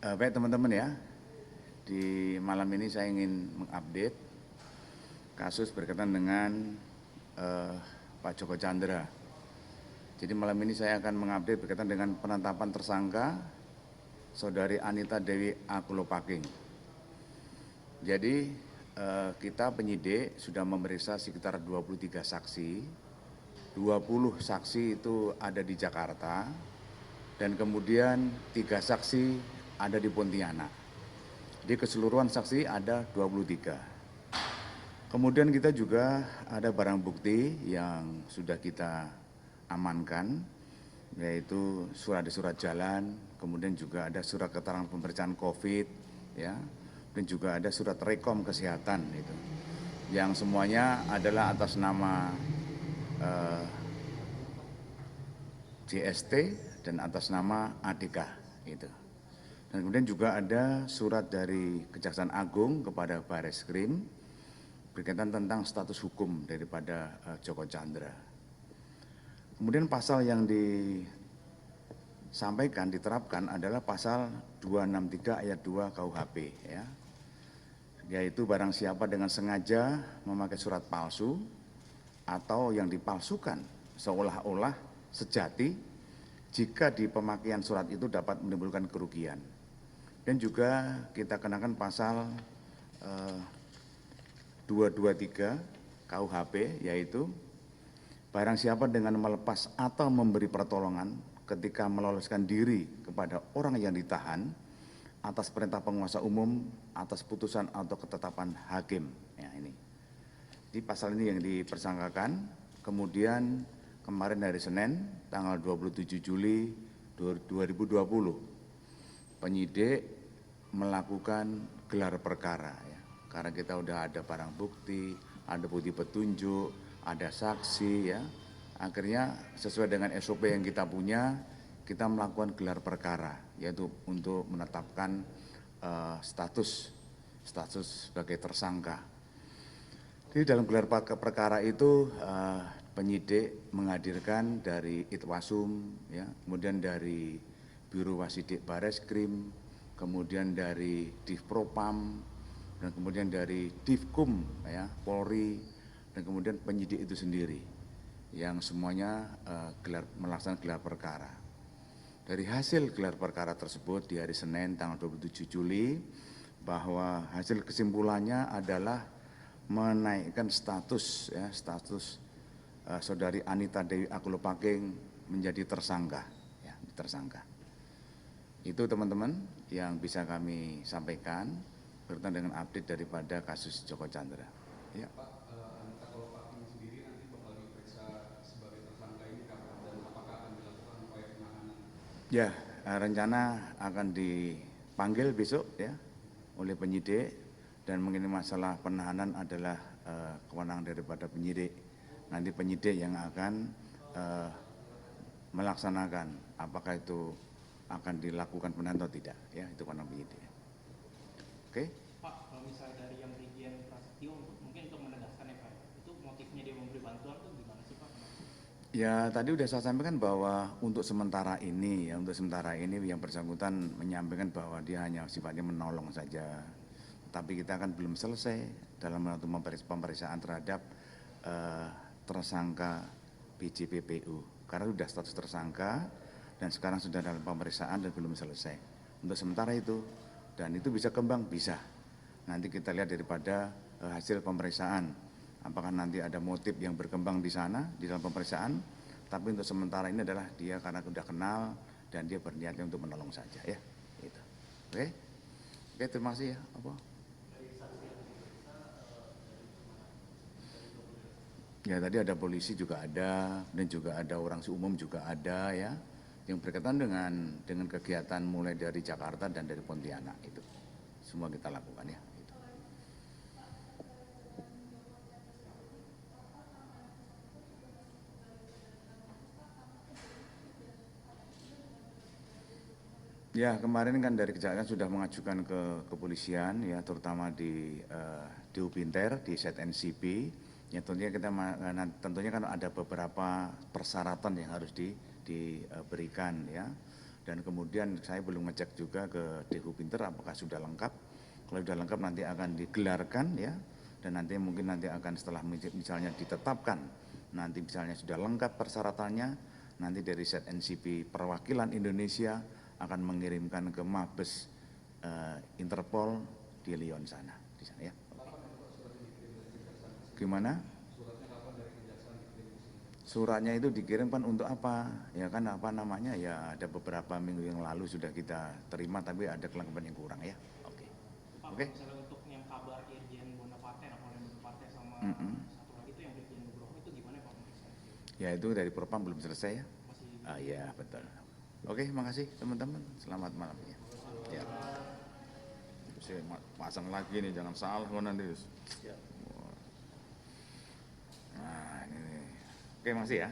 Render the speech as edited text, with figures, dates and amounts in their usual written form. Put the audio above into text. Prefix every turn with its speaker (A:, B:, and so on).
A: Baik teman-teman ya, di malam ini saya ingin mengupdate kasus berkaitan dengan Pak Joko Chandra. Jadi malam ini saya akan mengupdate berkaitan dengan penetapan tersangka Saudari Anita Dewi Akulopaking. Jadi kita penyidik sudah memeriksa sekitar 23 saksi, 20 saksi itu ada di Jakarta, dan kemudian 3 saksi ada di Pontianak. Di keseluruhan saksi ada 23. Kemudian kita juga ada barang bukti yang sudah kita amankan, yaitu surat jalan, kemudian juga ada surat keterangan pemeriksaan COVID, ya, dan juga ada surat rekom kesehatan itu, yang semuanya adalah atas nama JST dan atas nama ADK itu. Dan kemudian juga ada surat dari Kejaksaan Agung kepada Bareskrim berkaitan tentang status hukum daripada Joko Chandra. Kemudian pasal yang disampaikan, diterapkan adalah pasal 263 ayat 2 KUHP, ya, yaitu barang siapa dengan sengaja memakai surat palsu atau yang dipalsukan seolah-olah sejati jika di pemakaian surat itu dapat menimbulkan kerugian. Dan juga kita kenakan pasal 223 KUHP, yaitu barang siapa dengan melepas atau memberi pertolongan ketika meloloskan diri kepada orang yang ditahan atas perintah penguasa umum, atas putusan atau ketetapan hakim. Ya, ini. Di pasal ini yang dipersangkakan. Kemudian kemarin hari Senin tanggal 27 Juli 2020 penyidik melakukan gelar perkara, ya, karena kita udah ada barang bukti, ada bukti petunjuk, ada saksi, ya. Akhirnya sesuai dengan SOP yang kita punya, kita melakukan gelar perkara, yaitu untuk menetapkan status sebagai tersangka. Jadi dalam gelar perkara itu penyidik menghadirkan dari Itwasum, ya, kemudian dari Biro Wasidik Bareskrim, kemudian dari Divpropam, dan kemudian dari Divkum, ya, Polri, dan kemudian penyidik itu sendiri, yang semuanya melaksanakan gelar perkara. Dari hasil gelar perkara tersebut di hari Senin tanggal 27 Juli, bahwa hasil kesimpulannya adalah menaikkan status, ya, status Saudari Anita Dewi Akulopaking menjadi tersangka, ya, tersangka. Itu teman-teman yang bisa kami sampaikan berkaitan dengan update daripada kasus Joko Chandra. Ya.
B: Pak, Anita Akulopaking sendiri nanti bakal diperiksa sebagai tersangka ini kapan dan apakah akan dilakukan upaya penahanan?
A: Ya, rencana akan dipanggil besok, ya, oleh penyidik, dan mengenai masalah penahanan adalah kewenangan daripada penyidik. Nanti penyidik yang akan melaksanakan apakah itu akan dilakukan penahanan atau tidak, ya, itu kewenangan penyidik. Oke?
C: Pak, kalau misalnya dari yang Brigjen Prasetyo mungkin untuk menegaskan, ya Pak, itu motifnya dia memberi bantuan itu gimana sih Pak?
A: Ya, tadi sudah saya sampaikan bahwa untuk sementara ini, ya, untuk sementara ini yang bersangkutan menyampaikan bahwa dia hanya sifatnya menolong saja. Tapi kita kan belum selesai dalam melakukan pemeriksaan terhadap tersangka BJPPU, karena sudah status tersangka dan sekarang sudah dalam pemeriksaan dan belum selesai. Untuk sementara itu, dan itu bisa kembang, bisa. Nanti kita lihat daripada hasil pemeriksaan, apakah nanti ada motif yang berkembang di sana di dalam pemeriksaan. Tapi untuk sementara ini adalah dia karena sudah kenal dan dia berniatnya untuk menolong saja, ya. Gitu. Oke, oke, terima kasih, ya. Apa? Ya, tadi ada polisi juga ada, dan juga ada orang umum juga ada, ya, yang berkaitan dengan kegiatan mulai dari Jakarta dan dari Pontianak itu. Semua kita lakukan, ya. Gitu. Ya, kemarin kan dari Kejaksaan sudah mengajukan ke kepolisian, ya, terutama di DU Binter, di Set NCB. Ya, tentunya kan ada beberapa persyaratan yang harus diberikan, ya. Dan kemudian saya belum ngecek juga ke Dehubinter apakah sudah lengkap. Kalau sudah lengkap nanti akan digelarkan ya, dan nanti mungkin nanti akan setelah misalnya ditetapkan, nanti misalnya sudah lengkap persyaratannya, nanti dari ZNCP perwakilan Indonesia akan mengirimkan ke Mabes Interpol di Lyon sana, di sana ya. Gimana? Suratnya itu dikirimkan untuk apa? Ya kan apa namanya ya, ada beberapa minggu yang lalu sudah kita terima tapi ada kelengkapan yang kurang ya. Oke.
C: Pak,
A: Oke.
C: misalnya untuk yang kabar Irjen Bonaparte, Napoleon Bonaparte sama satu lagi itu yang Brigjen Nugroho itu gimana Pak?
A: Ya itu dari Propam belum selesai ya.
C: Masih
A: Ya betul. Oke, makasih teman-teman. Selamat malam ya. Ya. Saya pasang lagi nih, jangan salah nanti. Nah, ini. Oke, makasih ya.